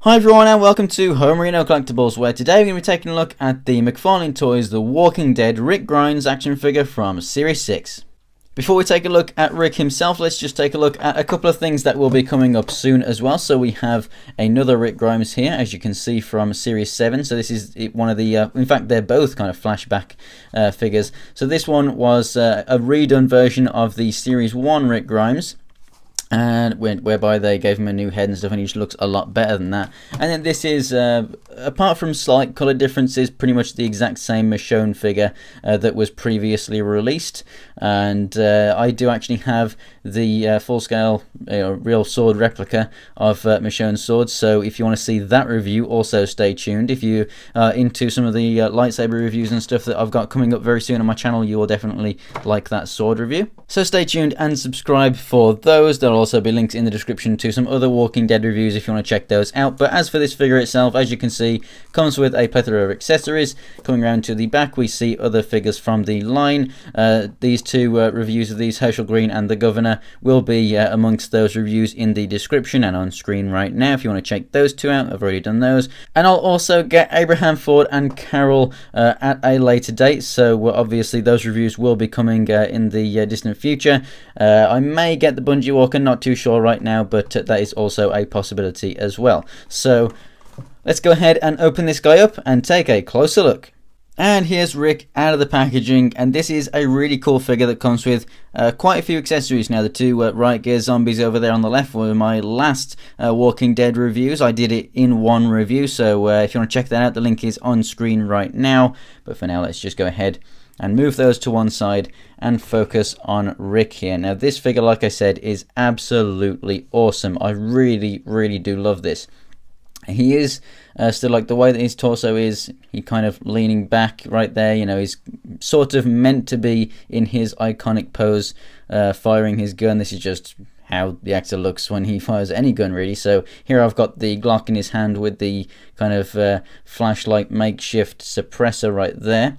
Hi everyone and welcome to Homerino Collectibles, where today we're going to be taking a look at the McFarlane Toys The Walking Dead Rick Grimes action figure from Series 6. Before we take a look at Rick himself, let's just take a look at a couple of things that will be coming up soon as well. So we have another Rick Grimes here, as you can see from Series 7. So this is one of the, in fact they're both kind of flashback figures. So this one was a redone version of the Series 1 Rick Grimes, and whereby they gave him a new head and stuff, and he just looks a lot better than that. And then this is, apart from slight colour differences, pretty much the exact same Michonne figure that was previously released. And I do actually have the full-scale real sword replica of Michonne's sword, so if you want to see that review, also stay tuned. If you are into some of the lightsaber reviews and stuff that I've got coming up very soon on my channel, you will definitely like that sword review. So stay tuned and subscribe for those. There'll also be links in the description to some other Walking Dead reviews if you want to check those out. But as for this figure itself, as you can see, comes with a plethora of accessories. Coming around to the back, we see other figures from the line. These two reviews of these, Herschel Green and the Governor, will be amongst those reviews in the description and on screen right now if you want to check those two out. I've already done those. And I'll also get Abraham Ford and Carol at a later date, so obviously those reviews will be coming in the distant future. I may get the Bungee Walker, not too sure right now, but that is also a possibility as well. So let's go ahead and open this guy up and take a closer look. And here's Rick out of the packaging, and this is a really cool figure that comes with quite a few accessories. Now the two Riot Gear zombies over there on the left were my last Walking Dead reviews. I did it in one review, so if you want to check that out, the link is on screen right now. But for now, let's just go ahead and move those to one side and focus on Rick here. Now this figure, like I said, is absolutely awesome. I really do love this. He is still, like, the way that his torso is, he kind of leaning back right there, you know, he's sort of meant to be in his iconic pose firing his gun. This is just how the actor looks when he fires any gun, really. So here I've got the Glock in his hand with the kind of flashlight makeshift suppressor right there.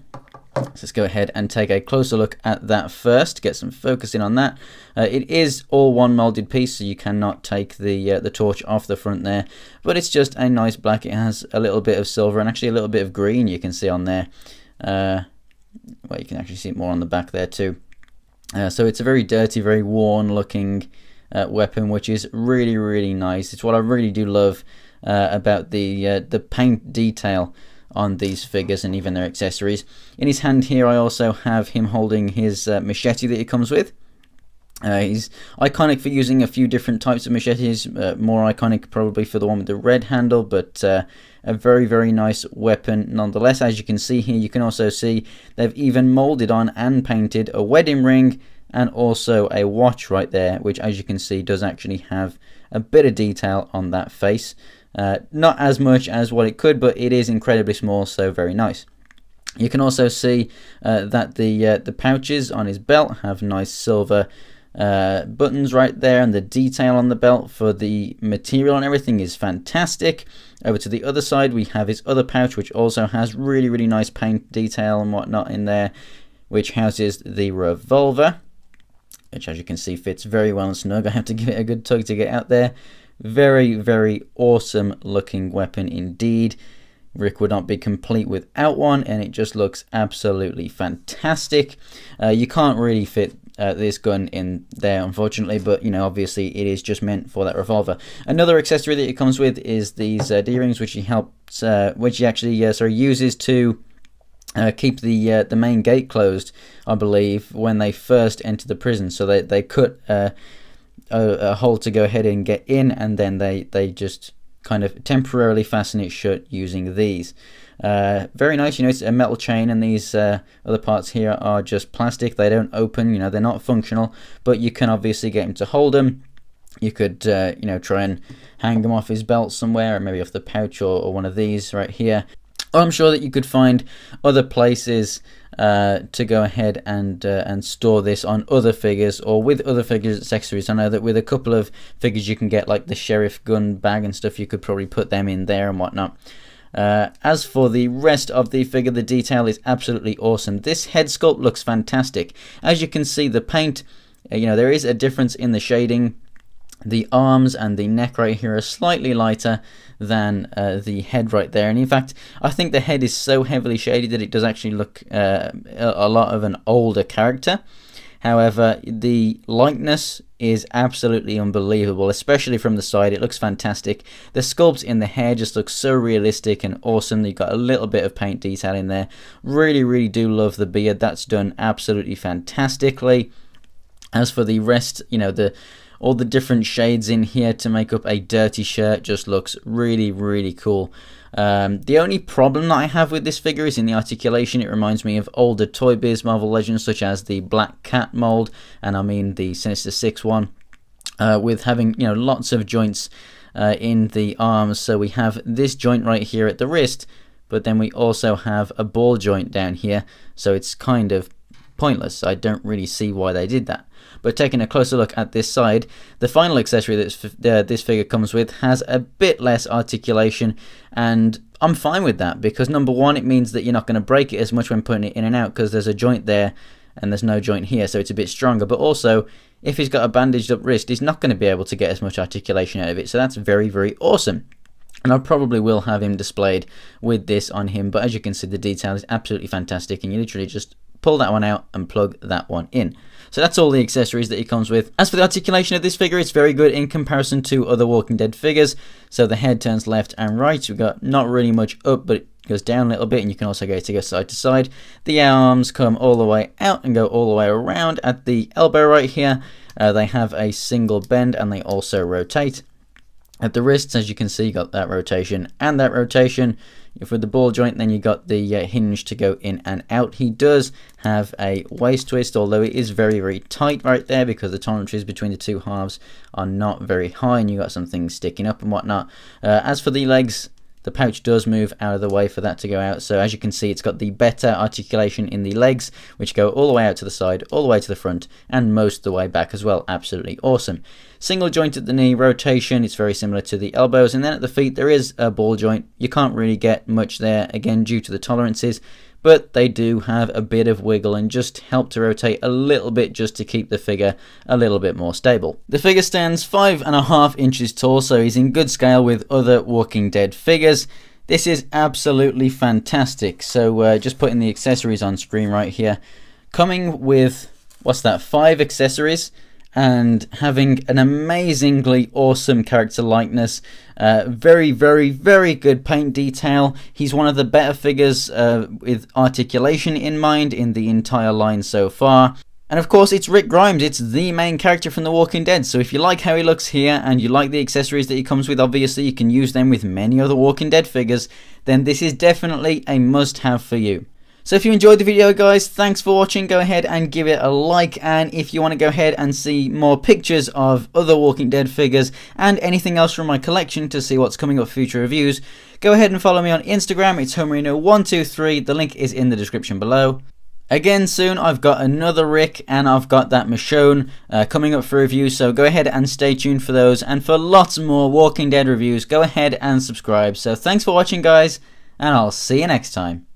So let's go ahead and take a closer look at that first, get some focus in on that. It is all one molded piece, so you cannot take the torch off the front there, but it's just a nice black. It has a little bit of silver and actually a little bit of green you can see on there. Well, you can actually see it more on the back there too. So it's a very dirty, very worn looking weapon, which is really nice. It's what I really do love about the paint detail on these figures and even their accessories. In his hand here I also have him holding his machete that he comes with. He's iconic for using a few different types of machetes, more iconic probably for the one with the red handle, but a very nice weapon nonetheless. As you can see here, you can also see they've even molded on and painted a wedding ring and also a watch right there, which, as you can see, does actually have a bit of detail on that face. Not as much as what it could, but it is incredibly small, so very nice. You can also see that the pouches on his belt have nice silver buttons right there, and the detail on the belt for the material and everything is fantastic. Over to the other side, we have his other pouch, which also has really nice paint detail and whatnot in there, which houses the revolver, which, as you can see, fits very well and snug. I have to give it a good tug to get out there. Very awesome looking weapon indeed. Rick would not be complete without one, and it just looks absolutely fantastic. You can't really fit this gun in there, unfortunately, but you know, obviously it is just meant for that revolver. Another accessory that it comes with is these D-rings, which he actually uses to keep the main gate closed, I believe, when they first enter the prison. So they cut a hole to go ahead and get in, and then they just kind of temporarily fasten it shut using these. Very nice. You know, it's a metal chain, and these other parts here are just plastic. They don't open, you know, they're not functional, but you can obviously get him to hold them. You could you know, try and hang them off his belt somewhere, or maybe off the pouch, or one of these right here. I'm sure that you could find other places to go ahead and store this on other figures, or with other figures accessories. I know that with a couple of figures you can get, like the sheriff gun bag and stuff, you could probably put them in there and whatnot. As for the rest of the figure, the detail is absolutely awesome. This head sculpt looks fantastic. As you can see, the paint, you know, there is a difference in the shading. The arms and the neck right here are slightly lighter than the head right there, and in fact I think the head is so heavily shaded that it does actually look a lot of an older character. However, the likeness is absolutely unbelievable, especially from the side. It looks fantastic. The sculpt in the hair just looks so realistic and awesome. You've got a little bit of paint detail in there. Really do love the beard. That's done absolutely fantastically. As for the rest, you know, all the different shades in here to make up a dirty shirt just looks really cool. The only problem that I have with this figure is in the articulation. It reminds me of older Toy Biz Marvel Legends, such as the Black Cat mold, and I mean the Sinister Six one, with having, you know, lots of joints in the arms. So we have this joint right here at the wrist, but then we also have a ball joint down here, so it's kind of pointless. I don't really see why they did that. But taking a closer look at this side, the final accessory that this figure comes with has a bit less articulation, and I'm fine with that, because number one, it means that you're not going to break it as much when putting it in and out, because there's a joint there and there's no joint here, so it's a bit stronger. But also, if he's got a bandaged up wrist, he's not going to be able to get as much articulation out of it, so that's very awesome. And I probably will have him displayed with this on him, but as you can see, the detail is absolutely fantastic, and you literally just pull that one out and plug that one in. So that's all the accessories that he comes with. As for the articulation of this figure, it's very good in comparison to other Walking Dead figures. So the head turns left and right. We've got not really much up, but it goes down a little bit, and you can also go side to side. The arms come all the way out and go all the way around. At the elbow right here, they have a single bend, and they also rotate. At the wrists, as you can see, you got that rotation and that rotation. If with the ball joint, then you got the hinge to go in and out. He does have a waist twist, although it is very tight right there, because the tolerances between the two halves are not very high, and you got some things sticking up and whatnot. As for the legs, the pouch does move out of the way for that to go out. So as you can see, it's got the better articulation in the legs, which go all the way out to the side, all the way to the front, and most of the way back as well. Absolutely awesome. Single joint at the knee, rotation, it's very similar to the elbows. And then at the feet, there is a ball joint. You can't really get much there, again, due to the tolerances, but they do have a bit of wiggle and just help to rotate a little bit just to keep the figure a little bit more stable. The figure stands 5.5 inches tall, so he's in good scale with other Walking Dead figures. This is absolutely fantastic. So just putting the accessories on screen right here, coming with, what's that, 5 accessories, and having an amazingly awesome character likeness. Very good paint detail. He's one of the better figures with articulation in mind in the entire line so far. And of course, it's Rick Grimes. It's the main character from The Walking Dead. So if you like how he looks here and you like the accessories that he comes with, obviously you can use them with many other Walking Dead figures, then this is definitely a must-have for you. So if you enjoyed the video, guys, thanks for watching. Go ahead and give it a like, and if you want to go ahead and see more pictures of other Walking Dead figures and anything else from my collection to see what's coming up for future reviews, go ahead and follow me on Instagram. It's Homerino123. The link is in the description below. Again, soon I've got another Rick, and I've got that Michonne coming up for review, so go ahead and stay tuned for those. And for lots more Walking Dead reviews, go ahead and subscribe. So thanks for watching, guys, and I'll see you next time.